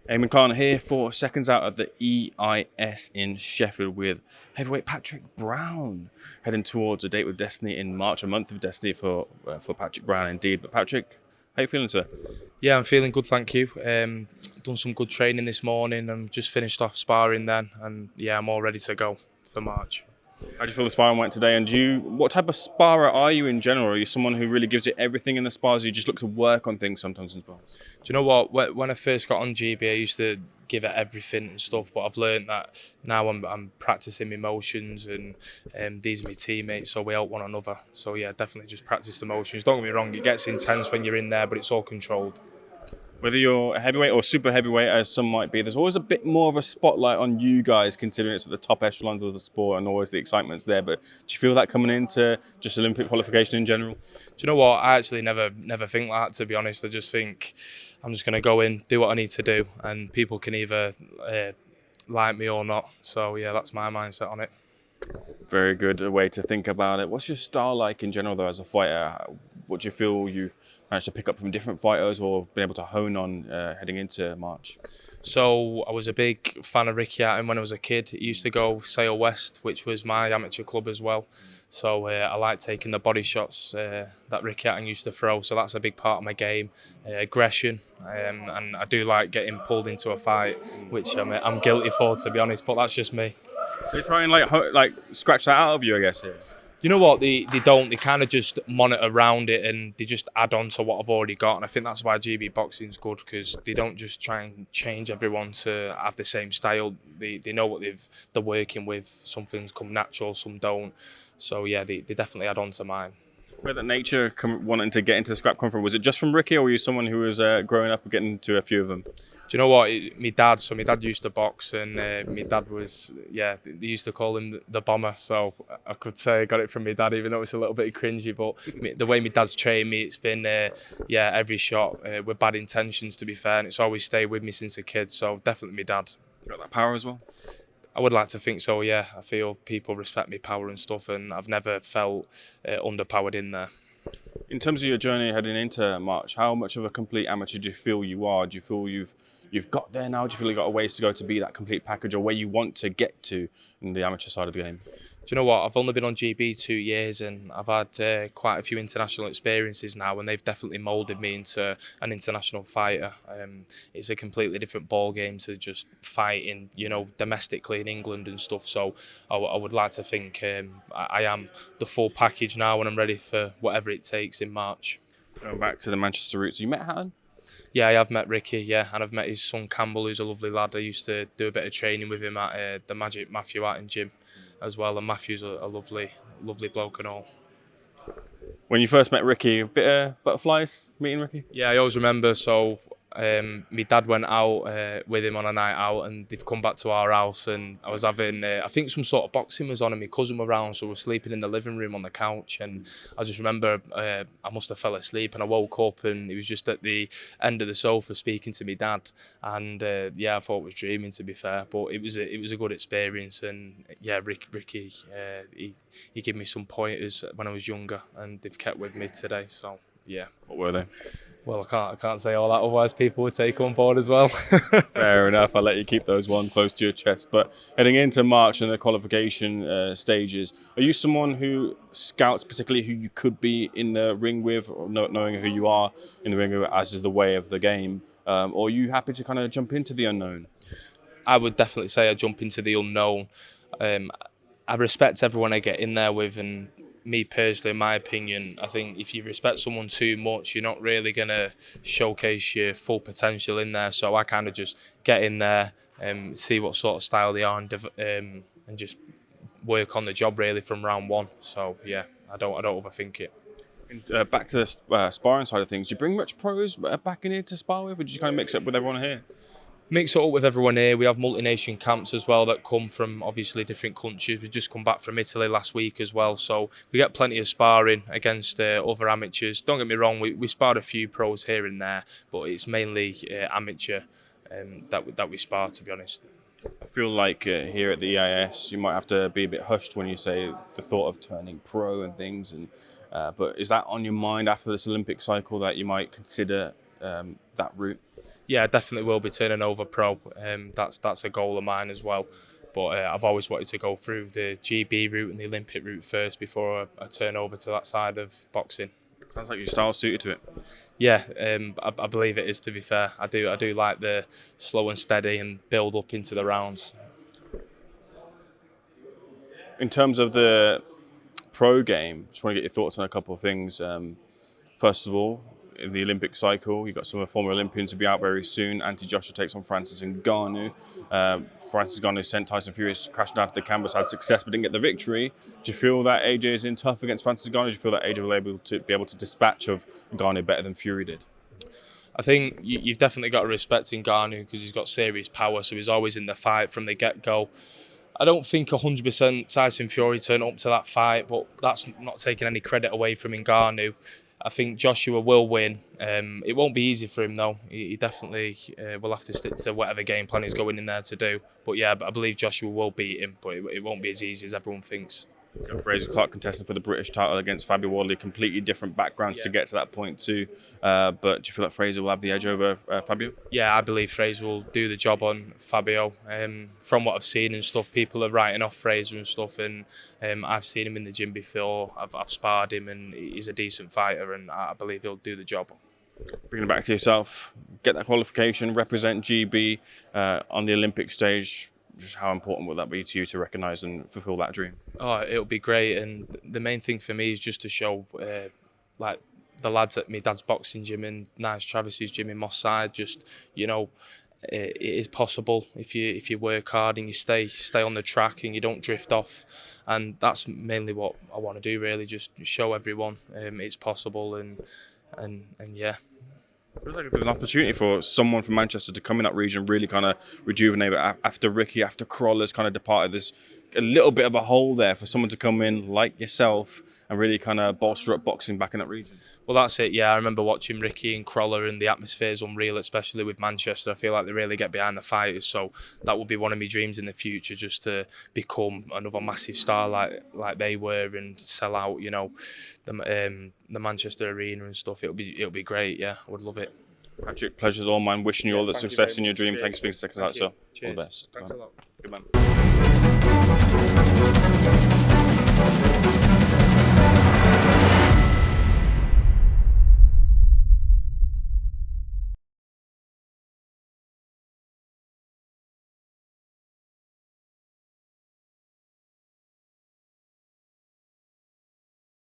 Eamon Khan here for Seconds Out at the EIS in Sheffield with heavyweight Patrick Brown, heading towards a date with Destiny in March, a month of Destiny for Patrick Brown indeed. But Patrick, how you feeling, sir? Yeah, I'm feeling good, thank you. Done some good training this morning and just finished off sparring then, and yeah, I'm all ready to go for March. How do you feel the sparring went today? And what type of sparrer are you in general? Are you someone who really gives it everything in the spars? Or you just look to work on things sometimes in spars? Do you know what? When I first got on GB, I used to give it everything and stuff, but I've learned that now I'm practicing my motions, and these are my teammates, so we help one another. So yeah, definitely just practice the motions. Don't get me wrong, it gets intense when you're in there, but it's all controlled. Whether you're a heavyweight or super heavyweight, as some might be, there's always a bit more of a spotlight on you guys, considering it's at the top echelons of the sport and always the excitement's there. But do you feel that coming into just Olympic qualification in general? Do you know what? I actually never think like that, to be honest. I just think I'm just going to go in, do what I need to do, and people can either like me or not. So yeah, that's my mindset on it. Very good way to think about it. What's your style like in general, though, as a fighter? What do you feel you've managed to pick up from different fighters or been able to hone on heading into March? So I was a big fan of Ricky Hatton when I was a kid. He used to go Sale West, which was my amateur club as well. So I like taking the body shots that Ricky Hatton used to throw. So that's a big part of my game. Aggression, and I do like getting pulled into a fight, which I'm guilty for, to be honest. But that's just me. They try and like scratch that out of you, I guess. Here. You know what? They don't. They kind of just monitor around it, and they just add on to what I've already got. And I think that's why GB boxing's good, because they don't just try and change everyone to have the same style. They know what they're working with. Some things come natural, some don't. So yeah, they definitely add on to mine. Where that nature wanting to get into the scrap come from? Was it just from Ricky, or were you someone who was growing up and getting to a few of them? Do you know what? My dad used to box, and my dad was, they used to call him the bomber. So I could say I got it from my dad, even though it's a little bit cringy. But the way my dad's trained me, it's been, every shot with bad intentions, to be fair. And it's always stayed with me since a kid. So definitely my dad. You got that power as well? I would like to think so, yeah. I feel people respect me power and stuff, and I've never felt underpowered in there. In terms of your journey heading into March, how much of a complete amateur do you feel you are? Do you feel you've got there now? Do you feel you've got a ways to go to be that complete package, or where you want to get to in the amateur side of the game? Do you know what? I've only been on GB 2 years, and I've had quite a few international experiences now, and they've definitely moulded me into an international fighter. It's a completely different ball game to just fighting, domestically in England and stuff. So I would like to think I am the full package now, and I'm ready for whatever it takes in March. Going back to the Manchester roots, you met Hatton? Yeah, I have met Ricky, and I've met his son Campbell, who's a lovely lad. I used to do a bit of training with him at the Magic Matthew Hatton gym as well, and Matthew's a lovely bloke and all. When you first met Ricky, a bit of butterflies meeting Ricky? Yeah, I always remember. So my dad went out with him on a night out, and they've come back to our house, and I was having, I think some sort of boxing was on, and my cousin were around, so we were sleeping in the living room on the couch, and I just remember I must have fell asleep, and I woke up, and he was just at the end of the sofa speaking to my dad, and I thought I was dreaming, to be fair, but it was a good experience, and yeah, Ricky, he gave me some pointers when I was younger, and they've kept with me today, so yeah. What were they? Well, I can't say all that, otherwise people would take on board as well. Fair enough. I'll let you keep those one close to your chest. But heading into March and the qualification stages, are you someone who scouts particularly who you could be in the ring with, or not knowing who you are in the ring with, as is the way of the game? Or are you happy to kind of jump into the unknown? I would definitely say I jump into the unknown. I respect everyone I get in there with, and me personally, in my opinion, I think if you respect someone too much, you're not really going to showcase your full potential in there. So I kind of just get in there and see what sort of style they are, and just work on the job really from round one. So yeah, I don't overthink it. Back to the sparring side of things, do you bring much pros back in here to spar with, or do you kind of mix it up with everyone here? Mix it up with everyone here. We have multi-nation camps as well that come from obviously different countries. We've just come back from Italy last week as well, so we get plenty of sparring against other amateurs. Don't get me wrong, we sparred a few pros here and there, but it's mainly amateur that we spar, to be honest. I feel like here at the EIS you might have to be a bit hushed when you say the thought of turning pro and things, and but is that on your mind after this Olympic cycle that you might consider that route? Yeah, I definitely will be turning over pro. That's a goal of mine as well. But I've always wanted to go through the GB route and the Olympic route first before I turn over to that side of boxing. Sounds like your style suited to it. Yeah, I believe it is. To be fair, I do like the slow and steady and build up into the rounds. In terms of the pro game, just want to get your thoughts on a couple of things. First of all, in the Olympic cycle, you've got some former Olympians to be out very soon. Anthony Joshua takes on Francis Ngannou. Francis Ngannou sent Tyson Fury crashing down to the canvas, had success but didn't get the victory. Do you feel that AJ is in tough against Francis Ngannou? Do you feel that AJ will be able to dispatch of Ngannou better than Fury did? I think you've definitely got to respect Ngannou because he's got serious power, so he's always in the fight from the get-go. I don't think 100% Tyson Fury turned up to that fight, but that's not taking any credit away from Ngannou. I think Joshua will win. It won't be easy for him though. He definitely will have to stick to whatever game plan he's going in there to do. But yeah, I believe Joshua will beat him, but it won't be as easy as everyone thinks. Fraser Clark contesting for the British title against Fabio Wardley, completely different backgrounds to get to that point too. But do you feel like Fraser will have the edge over Fabio? Yeah, I believe Fraser will do the job on Fabio. From what I've seen and stuff, people are writing off Fraser and stuff, and I've seen him in the gym before. I've sparred him, and he's a decent fighter, and I believe he'll do the job. Bringing it back to yourself, get that qualification, represent GB on the Olympic stage. Just how important will that be to you to recognise and fulfil that dream? Oh, it'll be great, and the main thing for me is just to show, like the lads at my dad's boxing gym and Nice Travis's gym in Moss Side, just it is possible if you work hard and you stay on the track and you don't drift off, and that's mainly what I want to do. Really, just show everyone it's possible, and yeah. I feel like there's an opportunity for someone from Manchester to come in that region, really kind of rejuvenate it after Ricky, after Crawler's kind of departed. There's a little bit of a hole there for someone to come in like yourself and really kind of bolster up boxing back in that region. Well, that's it. Yeah, I remember watching Ricky and Crawler, and the atmosphere is unreal, especially with Manchester. I feel like they really get behind the fighters, so that would be one of my dreams in the future, just to become another massive star like they were and sell out, the Manchester arena and stuff. It'll be great. Yeah, I would love it. Patrick, pleasure's all mine. Wishing you all the success in your dream. Cheers. Thanks for being SecondsOut, sir. Cheers. All the best. Thanks a lot. Good man.